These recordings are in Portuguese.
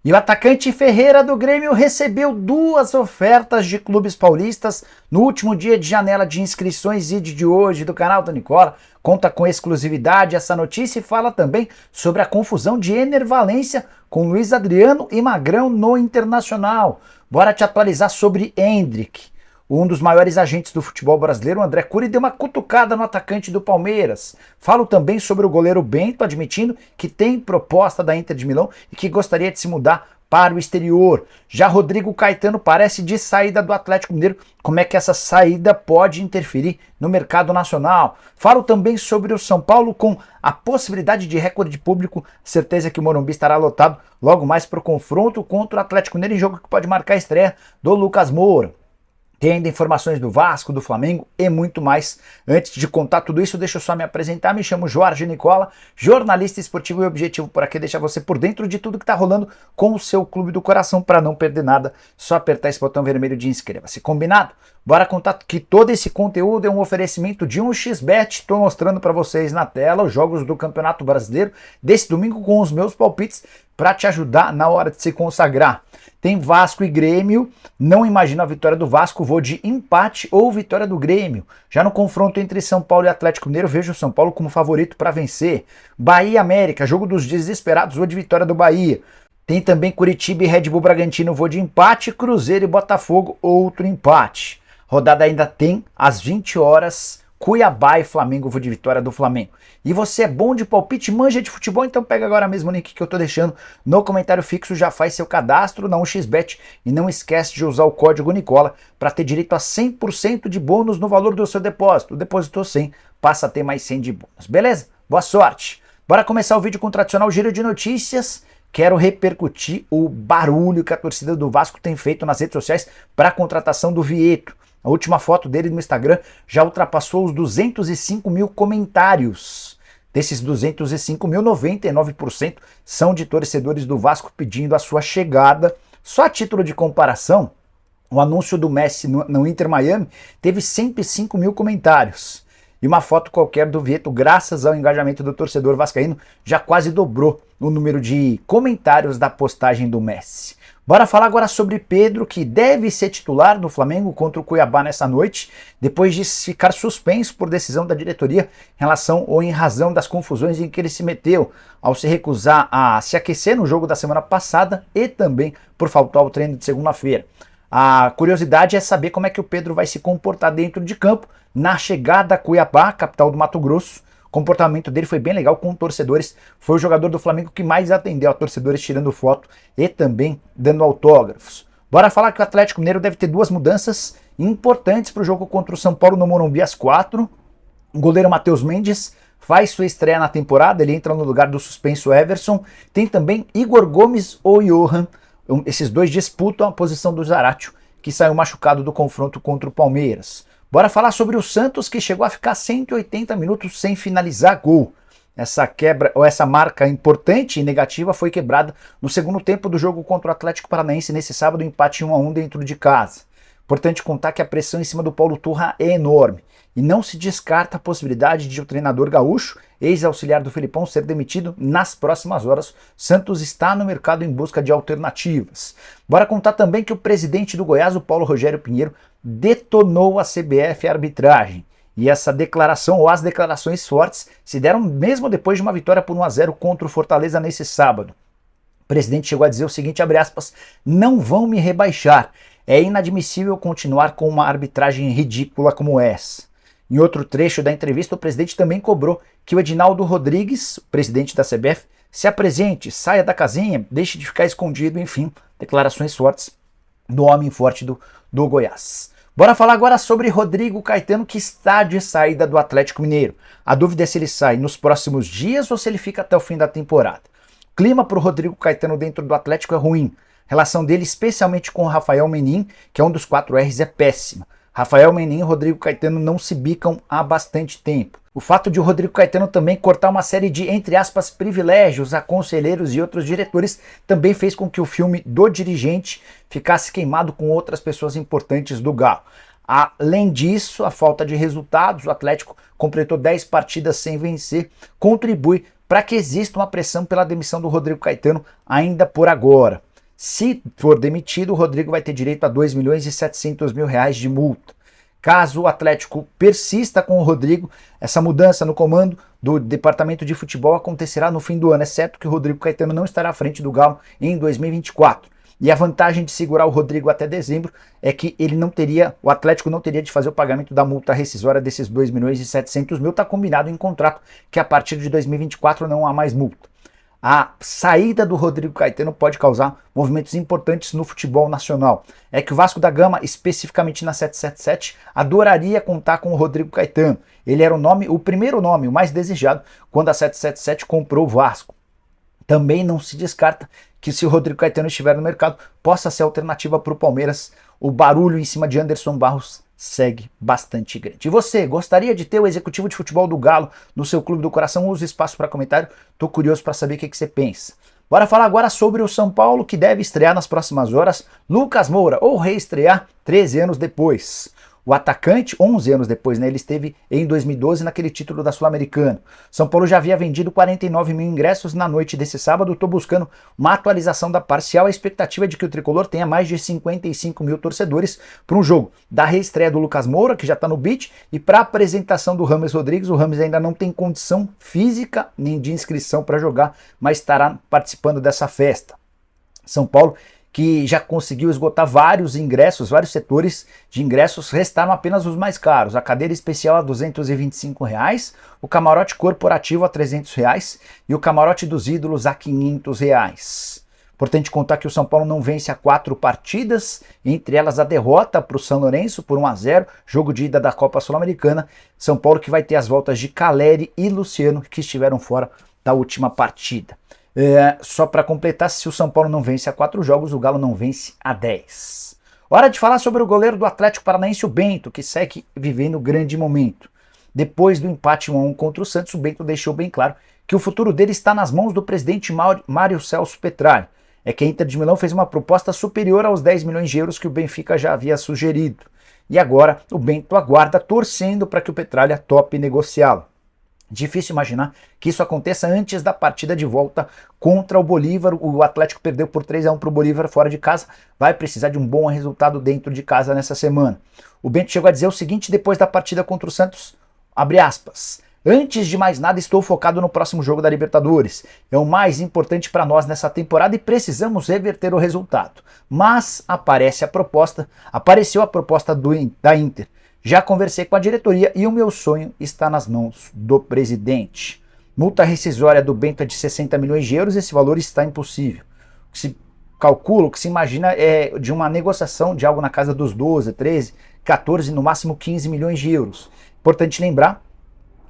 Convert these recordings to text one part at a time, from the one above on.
E o atacante Ferreira do Grêmio recebeu 2 ofertas de clubes paulistas no último dia de janela de inscrições. Vídeo de hoje do canal do Nicola conta com exclusividade essa notícia e fala também sobre a confusão de Ener Valencia com Luiz Adriano e Magrão no Internacional. Bora te atualizar sobre Endrick. Um dos maiores agentes do futebol brasileiro, André Cury, deu uma cutucada no atacante do Palmeiras. Falo também sobre o goleiro Bento, admitindo que tem proposta da Inter de Milão e que gostaria de se mudar para o exterior. Já Rodrigo Caetano parece de saída do Atlético Mineiro. Como é que essa saída pode interferir no mercado nacional? Falo também sobre o São Paulo com a possibilidade de recorde de público. Certeza que o Morumbi estará lotado logo mais para o confronto contra o Atlético Mineiro, em jogo que pode marcar a estreia do Lucas Moura. Tem ainda informações do Vasco, do Flamengo e muito mais. Antes de contar tudo isso, deixa eu só me apresentar. Me chamo Jorge Nicola, jornalista esportivo, e o objetivo por aqui é deixar você por dentro de tudo que está rolando com o seu clube do coração. Para não perder nada, só apertar esse botão vermelho de inscreva-se. Combinado? Bora contar que todo esse conteúdo é um oferecimento de 1xBet. Estou mostrando para vocês na tela os jogos do Campeonato Brasileiro desse domingo com os meus palpites para te ajudar na hora de se consagrar. Tem Vasco e Grêmio, não imagino a vitória do Vasco, vou de empate ou vitória do Grêmio. Já no confronto entre São Paulo e Atlético Mineiro, vejo o São Paulo como favorito para vencer. Bahia e América, jogo dos desesperados, vou de vitória do Bahia. Tem também Curitiba e Red Bull Bragantino, vou de empate. Cruzeiro e Botafogo, outro empate. Rodada ainda tem às 20 horas, Cuiabá e Flamengo, vou de vitória do Flamengo. E você é bom de palpite, manja de futebol? Então pega agora mesmo o link que eu tô deixando no comentário fixo, já faz seu cadastro na 1xBet e não esquece de usar o código Nicola para ter direito a 100% de bônus no valor do seu depósito. Depositou 100, passa a ter mais 100 de bônus, beleza? Boa sorte! Bora começar o vídeo com o tradicional giro de notícias. Quero repercutir o barulho que a torcida do Vasco tem feito nas redes sociais para a contratação do Vietto. A última foto dele no Instagram já ultrapassou os 205 mil comentários. Desses 205 mil, 99% são de torcedores do Vasco pedindo a sua chegada. Só a título de comparação, o anúncio do Messi no Inter Miami teve 105 mil comentários. E uma foto qualquer do Vietto, graças ao engajamento do torcedor vascaíno, já quase dobrou o número de comentários da postagem do Messi. Bora falar agora sobre Pedro, que deve ser titular do Flamengo contra o Cuiabá nessa noite, depois de ficar suspenso por decisão da diretoria em relação ou em razão das confusões em que ele se meteu ao se recusar a se aquecer no jogo da semana passada e também por faltar ao treino de segunda-feira. A curiosidade é saber como é que o Pedro vai se comportar dentro de campo na chegada a Cuiabá, capital do Mato Grosso. O comportamento dele foi bem legal com torcedores, foi o jogador do Flamengo que mais atendeu a torcedores tirando foto e também dando autógrafos. Bora falar que o Atlético Mineiro deve ter 2 mudanças importantes para o jogo contra o São Paulo no Morumbi às 4. O goleiro Matheus Mendes faz sua estreia na temporada, ele entra no lugar do suspenso Everson. Tem também Igor Gomes ou Johan, esses dois disputam a posição do Zaratio, que saiu machucado do confronto contra o Palmeiras. Bora falar sobre o Santos, que chegou a ficar 180 minutos sem finalizar gol. Essa quebra, ou essa marca importante e negativa foi quebrada no segundo tempo do jogo contra o Atlético Paranaense nesse sábado, empate 1-1 dentro de casa. Importante contar que a pressão em cima do Paulo Turra é enorme e não se descarta a possibilidade de o treinador gaúcho, ex-auxiliar do Felipão, ser demitido nas próximas horas. Santos está no mercado em busca de alternativas. Bora contar também que o presidente do Goiás, o Paulo Rogério Pinheiro, detonou a CBF arbitragem. E essa declaração, ou as declarações fortes, se deram mesmo depois de uma vitória por 1-0 contra o Fortaleza nesse sábado. O presidente chegou a dizer o seguinte, abre aspas, não vão me rebaixar. É inadmissível continuar com uma arbitragem ridícula como essa. Em outro trecho da entrevista, o presidente também cobrou que o Edinaldo Rodrigues, presidente da CBF, se apresente, saia da casinha, deixe de ficar escondido, enfim, declarações fortes do homem forte do Goiás. Bora falar agora sobre Rodrigo Caetano, que está de saída do Atlético Mineiro. A dúvida é se ele sai nos próximos dias ou se ele fica até o fim da temporada. O clima para o Rodrigo Caetano dentro do Atlético é ruim. A relação dele, especialmente com o Rafael Menin, que é um dos 4 R's, é péssima. Rafael Menin e Rodrigo Caetano não se bicam há bastante tempo. O fato de o Rodrigo Caetano também cortar uma série de, entre aspas, privilégios a conselheiros e outros diretores também fez com que o filme do dirigente ficasse queimado com outras pessoas importantes do Galo. Além disso, a falta de resultados, o Atlético completou 10 partidas sem vencer, contribui para que exista uma pressão pela demissão do Rodrigo Caetano ainda por agora. Se for demitido, o Rodrigo vai ter direito a 2 milhões e 700 mil reais de multa. Caso o Atlético persista com o Rodrigo, essa mudança no comando do departamento de futebol acontecerá no fim do ano. É certo que o Rodrigo Caetano não estará à frente do Galo em 2024. E a vantagem de segurar o Rodrigo até dezembro é que o Atlético não teria de fazer o pagamento da multa rescisória desses 2 milhões e 700 mil. Está combinado em contrato que a partir de 2024 não há mais multa. A saída do Rodrigo Caetano pode causar movimentos importantes no futebol nacional. É que o Vasco da Gama, especificamente na 777, adoraria contar com o Rodrigo Caetano. Ele era o primeiro nome, o mais desejado, quando a 777 comprou o Vasco. Também não se descarta que, se o Rodrigo Caetano estiver no mercado, possa ser alternativa para o Palmeiras. O barulho em cima de Anderson Barros segue bastante grande. E você, gostaria de ter o executivo de futebol do Galo no seu clube do coração? Use o espaço para comentário, tô curioso para saber o que você pensa. Bora falar agora sobre o São Paulo, que deve estrear nas próximas horas Lucas Moura, ou reestrear 13 anos depois. O atacante, 11 anos depois, né? Ele esteve em 2012 naquele título da Sul-Americana. São Paulo já havia vendido 49 mil ingressos na noite desse sábado. Estou buscando uma atualização da parcial. A expectativa é de que o tricolor tenha mais de 55 mil torcedores para um jogo da reestreia do Lucas Moura, que já está no beat, e para a apresentação do James Rodrigues. O James ainda não tem condição física nem de inscrição para jogar, mas estará participando dessa festa. São Paulo, que já conseguiu esgotar vários ingressos, vários setores de ingressos, restaram apenas os mais caros. A cadeira especial a R$ 225, o camarote corporativo a R$ 300 e o camarote dos ídolos a R$ 500. Importante contar que o São Paulo não vence há 4 partidas, entre elas a derrota para o São Lourenço por 1-0, jogo de ida da Copa Sul-Americana. São Paulo que vai ter as voltas de Caleri e Luciano, que estiveram fora da última partida. Só para completar, se o São Paulo não vence há 4 jogos, o Galo não vence há 10. Hora de falar sobre o goleiro do Atlético Paranaense, o Bento, que segue vivendo um grande momento. Depois do empate 1-1 contra o Santos, o Bento deixou bem claro que o futuro dele está nas mãos do presidente Mário Celso Petralha. É que a Inter de Milão fez uma proposta superior aos 10 milhões de euros que o Benfica já havia sugerido. E agora o Bento aguarda, torcendo para que o Petralha tope negociá-lo. Difícil imaginar que isso aconteça antes da partida de volta contra o Bolívar. O Atlético perdeu por 3-1 para o Bolívar fora de casa. Vai precisar de um bom resultado dentro de casa nessa semana. O Bento chegou a dizer o seguinte depois da partida contra o Santos, abre aspas: "Antes de mais nada, estou focado no próximo jogo da Libertadores. É o mais importante para nós nessa temporada e precisamos reverter o resultado. Mas apareceu a proposta da Inter. Já conversei com a diretoria e o meu sonho está nas mãos do presidente." Multa rescisória do Bento é de 60 milhões de euros, esse valor está impossível. O que se calcula, o que se imagina é de uma negociação de algo na casa dos 12, 13, 14, no máximo 15 milhões de euros. Importante lembrar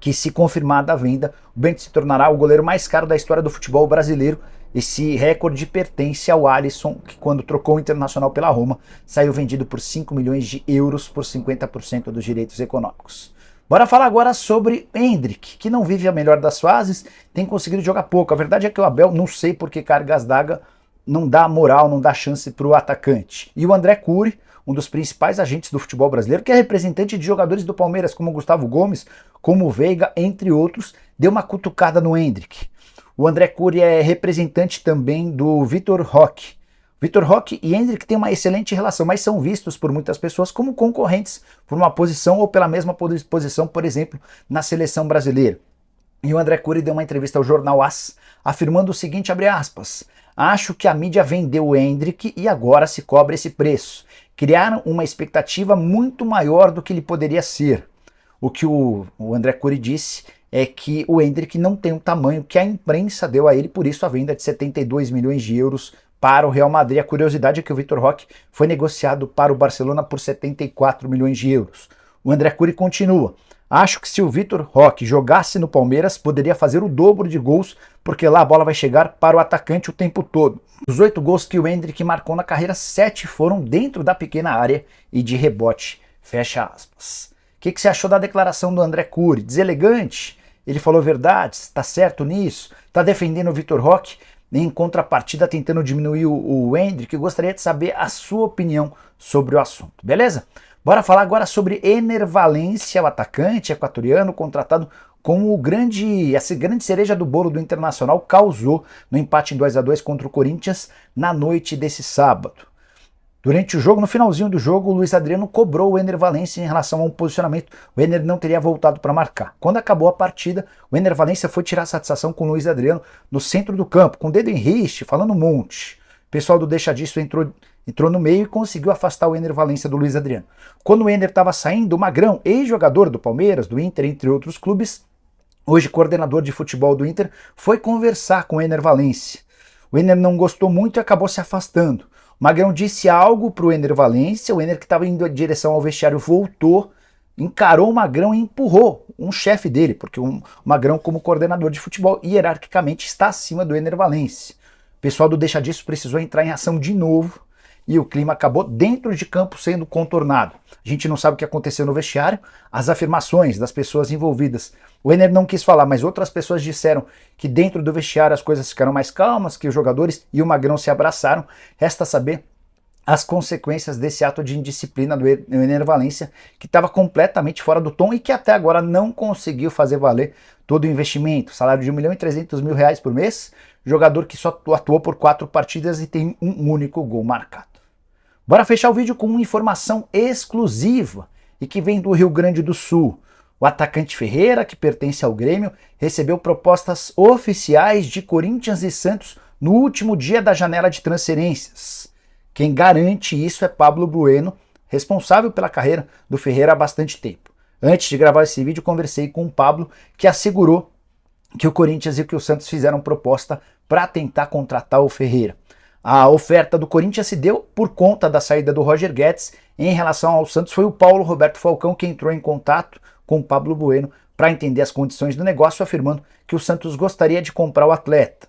que, se confirmada a venda, o Bento se tornará o goleiro mais caro da história do futebol brasileiro. Esse recorde pertence ao Alisson, que, quando trocou o Internacional pela Roma, saiu vendido por 5 milhões de euros por 50% dos direitos econômicos. Bora falar agora sobre Endrick, que não vive a melhor das fases, tem conseguido jogar pouco. A verdade é que o Abel, não sei por que cargas d'água, não dá moral, não dá chance para o atacante. E o André Cury, um dos principais agentes do futebol brasileiro, que é representante de jogadores do Palmeiras, como Gustavo Gomes, como o Veiga, entre outros, deu uma cutucada no Endrick. O André Cury é representante também do Vitor Roque. Vitor Roque e Endrick têm uma excelente relação, mas são vistos por muitas pessoas como concorrentes por uma posição ou pela mesma posição, por exemplo, na seleção brasileira. E o André Cury deu uma entrevista ao jornal AS, afirmando o seguinte, abre aspas: "Acho que a mídia vendeu o Endrick e agora se cobra esse preço. Criaram uma expectativa muito maior do que ele poderia ser." O que o André Cury disse é que o Endrick não tem o tamanho que a imprensa deu a ele, por isso a venda de 72 milhões de euros para o Real Madrid. A curiosidade é que o Vitor Roque foi negociado para o Barcelona por 74 milhões de euros. O André Cury continua: "Acho que se o Vitor Roque jogasse no Palmeiras, poderia fazer o dobro de gols, porque lá a bola vai chegar para o atacante o tempo todo." Dos 8 gols que o Endrick marcou na carreira, 7 foram dentro da pequena área e de rebote. Fecha aspas. O que você achou da declaração do André Cury? Deselegante? Ele falou verdade? Está certo nisso? Está defendendo o Vitor Roque? em contrapartida tentando diminuir o Endrick. Eu gostaria de saber a sua opinião sobre o assunto, beleza? Bora falar agora sobre Ener Valencia, o atacante equatoriano contratado como essa grande cereja do bolo do Internacional causou no empate em 2-2 contra o Corinthians na noite desse sábado. Durante o jogo, no finalzinho do jogo, o Luiz Adriano cobrou o Ener Valencia em relação a um posicionamento. O Ener não teria voltado para marcar. Quando acabou a partida, o Ener Valencia foi tirar satisfação com o Luiz Adriano no centro do campo, com o dedo em riste, falando um monte. O pessoal do Deixa Disso entrou no meio e conseguiu afastar o Ener Valencia do Luiz Adriano. Quando o Ener estava saindo, o Magrão, ex-jogador do Palmeiras, do Inter, entre outros clubes, hoje coordenador de futebol do Inter, foi conversar com o Ener Valencia. O Ener não gostou muito e acabou se afastando. O Magrão disse algo para o Ener Valencia, o Ener, que estava indo em direção ao vestiário, voltou, encarou o Magrão e empurrou um chefe dele, porque o Magrão, como coordenador de futebol, hierarquicamente está acima do Ener Valencia. O pessoal do Deixa Disso precisou entrar em ação de novo e o clima acabou dentro de campo sendo contornado. A gente não sabe o que aconteceu no vestiário, as afirmações das pessoas envolvidas. O Ener não quis falar, mas outras pessoas disseram que dentro do vestiário as coisas ficaram mais calmas, que os jogadores e o Magrão se abraçaram. Resta saber as consequências desse ato de indisciplina do Ener Valencia, que estava completamente fora do tom e que até agora não conseguiu fazer valer todo o investimento. Salário de R$1.300.000 por mês, jogador que só atuou por 4 partidas e tem um único gol marcado. Bora fechar o vídeo com uma informação exclusiva e que vem do Rio Grande do Sul. O atacante Ferreira, que pertence ao Grêmio, recebeu propostas oficiais de Corinthians e Santos no último dia da janela de transferências. Quem garante isso é Pablo Bueno, responsável pela carreira do Ferreira há bastante tempo. Antes de gravar esse vídeo, conversei com o Pablo, que assegurou que o Corinthians e que o Santos fizeram proposta para tentar contratar o Ferreira. A oferta do Corinthians se deu por conta da saída do Roger Guedes. Em relação ao Santos, foi o Paulo Roberto Falcão que entrou em contato com o Pablo Bueno para entender as condições do negócio, afirmando que o Santos gostaria de comprar o atleta.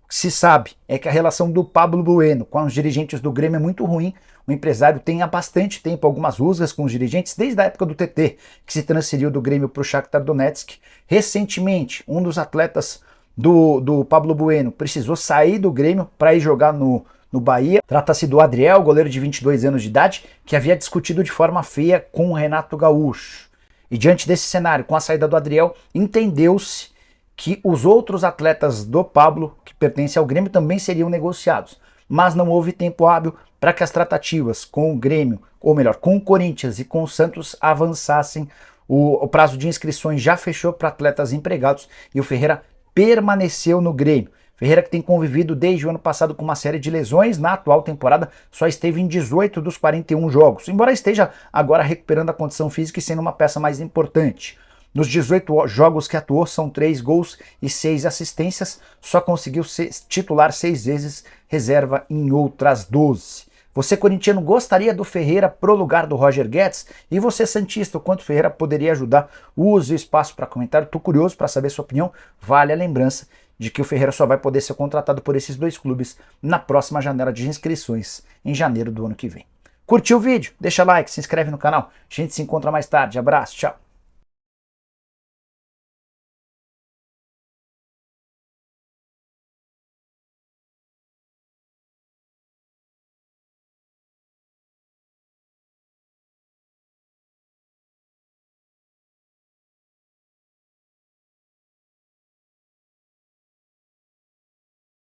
O que se sabe é que a relação do Pablo Bueno com os dirigentes do Grêmio é muito ruim. O empresário tem há bastante tempo algumas rusgas com os dirigentes, desde a época do TT, que se transferiu do Grêmio para o Shakhtar Donetsk. Recentemente, um dos atletas do Pablo Bueno precisou sair do Grêmio para ir jogar no Bahia. Trata-se do Adriel, goleiro de 22 anos de idade, que havia discutido de forma feia com o Renato Gaúcho. E diante desse cenário, com a saída do Adriel, entendeu-se que os outros atletas do Pablo, que pertencem ao Grêmio, também seriam negociados. Mas não houve tempo hábil para que as tratativas com o Grêmio, ou melhor, com o Corinthians e com o Santos avançassem. O prazo de inscrições já fechou para atletas empregados e o Ferreira permaneceu no Grêmio. Ferreira, que tem convivido desde o ano passado com uma série de lesões, na atual temporada só esteve em 18 dos 41 jogos, embora esteja agora recuperando a condição física e sendo uma peça mais importante. Nos 18 jogos que atuou, são 3 gols e 6 assistências, só conseguiu ser titular 6 vezes, reserva em outras 12. Você, corintiano, gostaria do Ferreira pro lugar do Roger Guedes? E você, santista, o quanto o Ferreira poderia ajudar? Use o espaço para comentário. Estou curioso para saber sua opinião. Vale a lembrança de que o Ferreira só vai poder ser contratado por esses dois clubes na próxima janela de inscrições, em janeiro do ano que vem. Curtiu o vídeo? Deixa like, se inscreve no canal. A gente se encontra mais tarde. Abraço, tchau.